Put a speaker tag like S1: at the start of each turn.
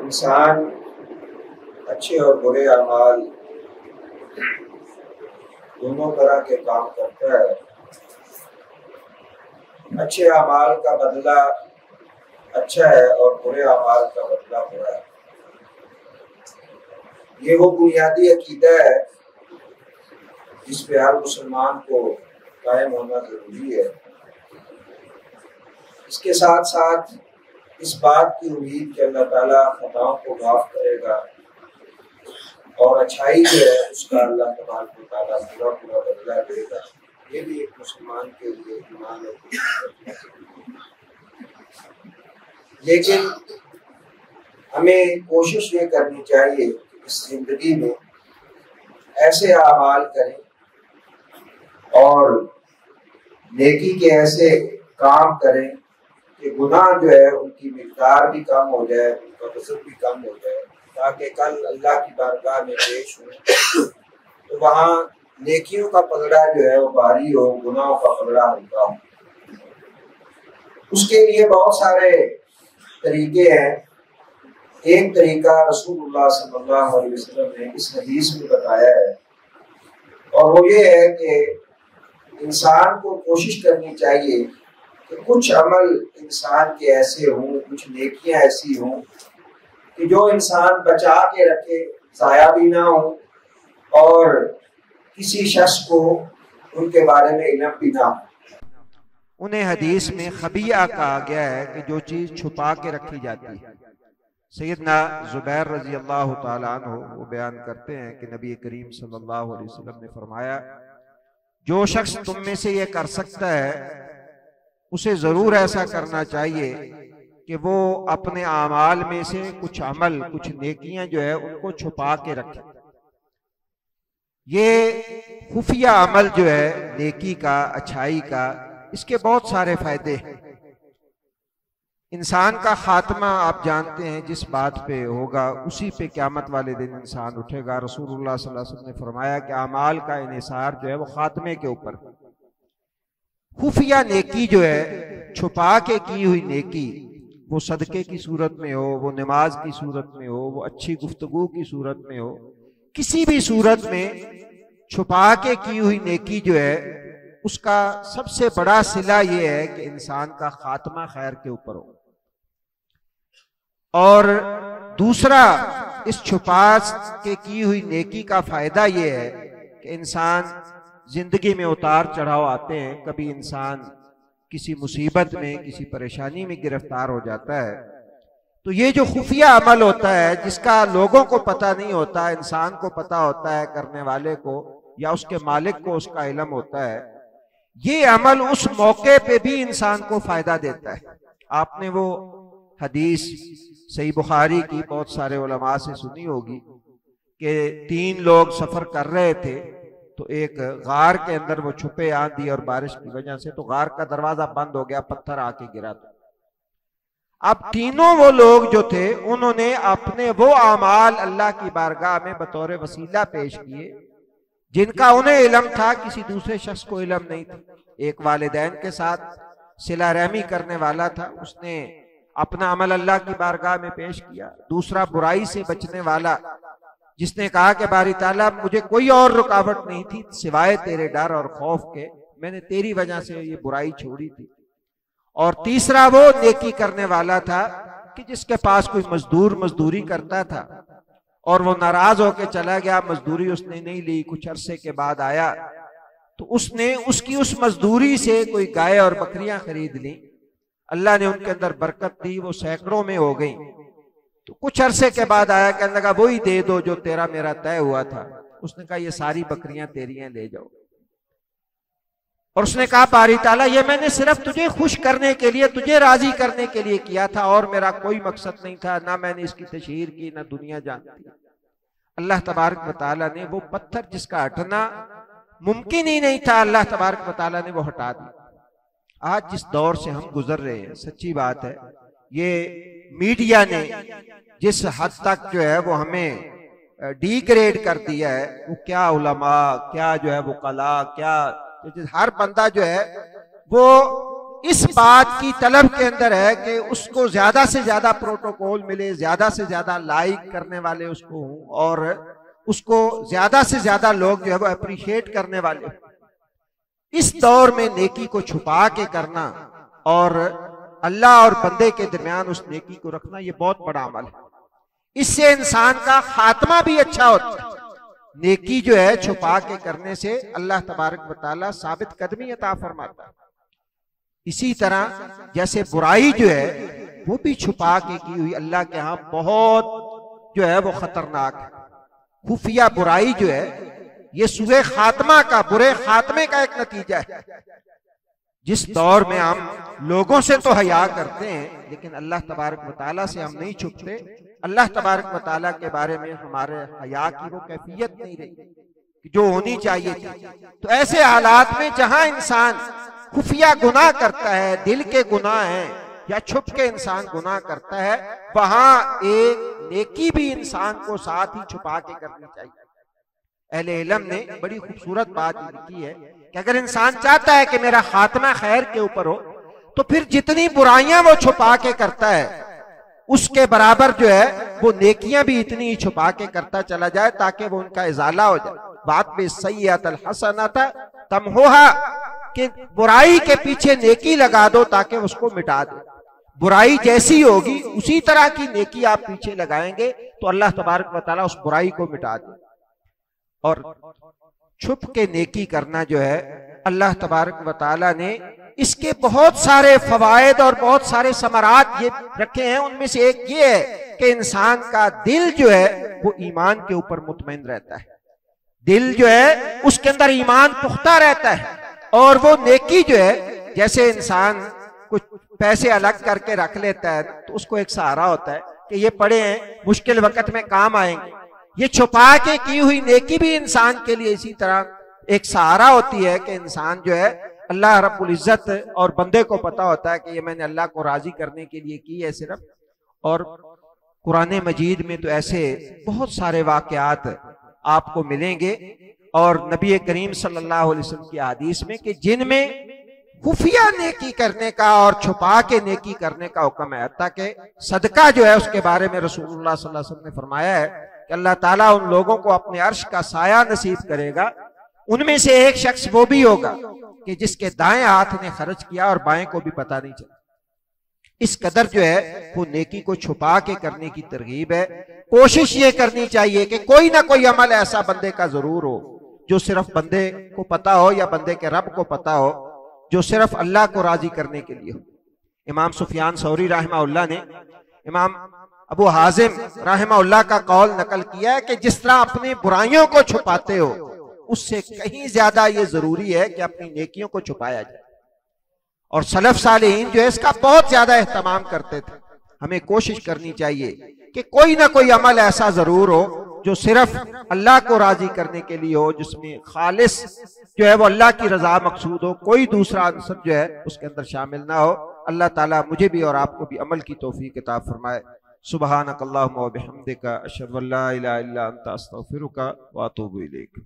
S1: इंसान अच्छे और बुरे अमाल दोनों तरह के काम करता है। अच्छे अमाल का बदला अच्छा है और बुरे अमाल का बदला बुरा है। ये वो बुनियादी अकीदा है जिस पे हर मुसलमान को कायम होना जरूरी है। इसके साथ साथ इस बात की उम्मीद कि अल्लाह ताला खताओं को माफ करेगा और अच्छाई जो है उसका अल्लाह तबारक व तआला पूरा पूरा बदला देगा, ये भी एक मुसलमान के लिए ईमान है। लेकिन हमें कोशिश ये करनी चाहिए कि इस जिंदगी में ऐसे अमाल करें और नेकी के ऐसे काम करें कि गुनाह जो है उनकी मिक़दार भी कम हो जाए, उनका वज़न भी कम हो जाए, ताकि कल अल्लाह की बारगाह में पेश हो तो वहाँ नेकियों का पलड़ा जो है वो भारी हो, गुनाहों का पलड़ा हल्का हो। उसके लिए बहुत सारे तरीके हैं। एक तरीका रसूलुल्लाह सल्लल्लाहु अलैहि वसल्लम ने इस हदीस में बताया है और वो ये है कि इंसान को कोशिश करनी चाहिए कि कुछ अमल इंसान के ऐसे हों, कुछ नेकियां ऐसी हों कि जो इंसान बचा के रखे, ज़ाया भी ना हो और किसी शख्स को उनके बारे में इल्म भी ना हो।
S2: उन्हें हदीस में खबिया कहा गया है कि जो चीज़ छुपा के रखी जाती है। सैयदना ज़ुबैर रज़ी अल्लाह तआला अन्हु वो बयान करते हैं कि नबी करीम सल्लल्लाहु अलैहि वसल्लम ने फरमाया, जो शख्स तुम में से ये कर सकता है उसे ज़रूर ऐसा करना चाहिए कि वो अपने आमाल में से कुछ अमल, कुछ नेकियां जो है उनको छुपा के रखे। ये खुफिया अमल जो है नेकी का, अच्छाई का, इसके बहुत सारे फायदे हैं। इंसान का खात्मा आप जानते हैं जिस बात पे होगा उसी पे क़यामत वाले दिन इंसान उठेगा। रसूलुल्लाह सल्लल्लाहु अलैहि वसल्लम ने फरमाया कि अमाल का इन्हिसार जो है वो खात्मे के ऊपर। खुफिया नेकी जो है, छुपा के की हुई नेकी, वो सदके की सूरत में हो, वो नमाज की सूरत में हो, वो अच्छी गुफ्तगू की सूरत में हो, किसी भी सूरत में छुपा के की हुई नेकी जो है उसका सबसे बड़ा सिला ये है कि इंसान का खात्मा खैर के ऊपर हो। और दूसरा, इस छुपा के की हुई नेकी का फायदा ये है कि इंसान जिंदगी में उतार चढ़ाव आते हैं, कभी इंसान किसी मुसीबत में, किसी परेशानी में गिरफ्तार हो जाता है, तो ये जो खुफिया अमल होता है जिसका लोगों को पता नहीं होता, इंसान को पता होता है, करने वाले को या उसके मालिक को उसका इल्म होता है, ये अमल उस मौके पे भी इंसान को फायदा देता है। आपने वो हदीस सही बुखारी की बहुत सारे उलमा से सुनी होगी कि 3 लोग सफर कर रहे थे तो एक गार के अंदर वो छुपे, आंधी और बारिश की वजह से तो गार का दरवाजा बंद हो गया, पत्थर आके गिरा। अब तीनों वो लोग जो थे उन्होंने अपने वो आमाल अल्लाह की बारगाह में बतौर वसीला पेश किए जिनका उन्हें इल्म था, किसी दूसरे शख्स को इल्म नहीं था। एक वालिदैन के साथ सिला रहमी करने वाला था, उसने अपना अमल अल्लाह की बारगाह में पेश किया। दूसरा बुराई से बचने वाला जिसने कहा कि बारी ताला मुझे कोई और रुकावट नहीं थी सिवाय तेरे डर और खौफ के, मैंने तेरी वजह से ये बुराई छोड़ी थी। और तीसरा वो नेकी करने वाला था कि जिसके पास कोई मजदूर मजदूरी करता था और वो नाराज होकर चला गया, मजदूरी उसने नहीं ली, कुछ अरसे के बाद आया तो उसने उसकी उस मजदूरी से कोई गाय और बकरियां खरीद ली। अल्लाह ने उनके अंदर बरकत दी, वो सैकड़ों में हो गई। तो कुछ अरसे के बाद आया, कहने लगा वही दे दो जो तेरा मेरा तय हुआ था। उसने कहा ये सारी बकरियां तेरी हैं, ले जाओ। और उसने कहा बारी ताला ये मैंने सिर्फ तुझे खुश करने के लिए, तुझे राजी करने के लिए किया था और मेरा कोई मकसद नहीं था, ना मैंने इसकी तशहीर की, ना दुनिया जानती। अल्लाह तबारक व तआला ने वो पत्थर जिसका हटना मुमकिन ही नहीं था, अल्लाह तबारक व तआला ने वो हटा दिया। आज जिस दौर से हम गुजर रहे हैं, सच्ची बात है, ये मीडिया ने जिस हद तक जो है वो हमें डिग्रेड कर दिया है, वो क्या उलमा, क्या जो है वो कला, क्या हर बंदा जो है वो इस बात की तलब के अंदर है कि उसको ज्यादा से ज्यादा प्रोटोकॉल मिले, ज्यादा से ज्यादा लाइक करने वाले उसको हों, और उसको ज्यादा से ज्यादा लोग जो है वो अप्रिशिएट करने वाले। इस दौर में नेकी को छुपा के करना और अल्लाह और बंदे के दरमियान उस नेकी को रखना, ये बहुत बड़ा अमल है। इससे इंसान का खात्मा भी अच्छा होता है। नेकी जो है छुपा के करने से अल्लाह तबारक व तआला साबित कदमी अता फरमाता है। इसी तरह जैसे बुराई जो है वो भी छुपा के की हुई अल्लाह के यहाँ बहुत जो है वो खतरनाक है। खुफिया बुराई जो है ये सुए खात्मा का, बुरे खात्मे का एक नतीजा है। जिस दौर में हम लोगों से तो हया करते हैं लेकिन अल्लाह तबारक व तआला से हम नहीं छुपते, अल्लाह तबारक व तआला के बारे में हमारे हया की वो कैफियत नहीं रही जो होनी चाहिए थी। तो ऐसे हालात में जहां इंसान खुफिया गुनाह करता है, दिल के गुनाह हैं या छुप के इंसान गुनाह करता है, वहां एक नेकी भी इंसान को साथ ही छुपा के करनी चाहिए। अहले इल्म ने बड़ी खूबसूरत बात लिखी है कि अगर इंसान चाहता है कि मेरा खात्मा खैर के ऊपर हो तो फिर जितनी बुराइयां वो छुपा के करता है उसके बराबर जो है वो नेकियां भी इतनी ही छुपा के करता चला जाए ताकि वो उनका इजाला हो जाए। बात पे सय्यतल हसनत तमहुहा, कि बुराई के पीछे नेकी लगा दो ताकि उसको मिटा दे। बुराई जैसी होगी उसी तरह की नेकी आप पीछे लगाएंगे तो अल्लाह तबारक व तआला उस बुराई को मिटा दे। और छुप के नेकी करना जो है अल्लाह तबारक व तआला ने इसके बहुत सारे फवायद और बहुत सारे समरात ये रखे हैं। उनमें से एक ये है कि इंसान का दिल जो है वो ईमान के ऊपर मुतमईन रहता है। दिल जो है उसके अंदर ईमान पुख्ता रहता है और वो नेकी जो है, जैसे इंसान कुछ पैसे अलग करके रख लेता है तो उसको एक सहारा होता है कि ये पड़े हैं मुश्किल वक्त में काम आएंगे। ये छुपा के की हुई नेकी भी इंसान के लिए इसी तरह एक सहारा होती है कि इंसान जो है अल्लाह रब्बुल इज्जत और बंदे को पता होता है कि ये मैंने अल्लाह को राजी करने के लिए की है सिर्फ। और कुरान मजीद में तो ऐसे बहुत सारे वाकयात आपको मिलेंगे और नबी करीम सल्लल्लाहु अलैहि वसल्लम की हदीस में कि जिनमें खुफिया नेकी करने का और छुपा के नेकी करने का हुक्म है। ताकि सदका जो है उसके बारे में रसूलुल्लाह सल्लल्लाहु अलैहि वसल्लम ने फरमाया है कि अल्लाह ताला उन लोगों को अपने अर्श का साया नसीब करेगा। उनमें से एक शख्स वो भी होगा कि जिसके दाएं हाथ ने खर्च किया और बाएं को भी पता नहीं चला। इस कदर जो है वो नेकी को छुपा के करने की तरगीब है। कोशिश ये करनी चाहिए कि कोई ना कोई अमल ऐसा बंदे का जरूर हो जो सिर्फ बंदे को पता हो या बंदे के रब को पता हो, जो सिर्फ अल्लाह को राजी करने के लिए हो। इमाम सुफियान सौरी रहमहुल्लाह ने इमाम अबू हाजिम रहमहुल्लाह का कौल नकल किया है कि जिस तरह अपनी बुराइयों को छुपाते हो उससे कहीं ज्यादा ये जरूरी है कि अपनी नेकियों को छुपाया जाए। और सलफ सालिहीन जो है इसका बहुत ज्यादा एहतमाम करते थे। हमें कोशिश करनी चाहिए कि कोई ना कोई अमल ऐसा जरूर हो जो सिर्फ अल्लाह को राजी करने के लिए हो, जिसमें खालिस जो है वो अल्लाह की रजा मकसूद हो, कोई दूसरा आंसर जो है उसके अंदर शामिल ना हो। अल्लाह ताला मुझे भी और आपको भी अमल की तौफीक अता फरमाए। सुबहानक अल्लाहुम्मा व बिहम्दिका अशहदु अल्ला इलाहा इल्ला अंता अस्तगफिरुका व अतूबु इलैक।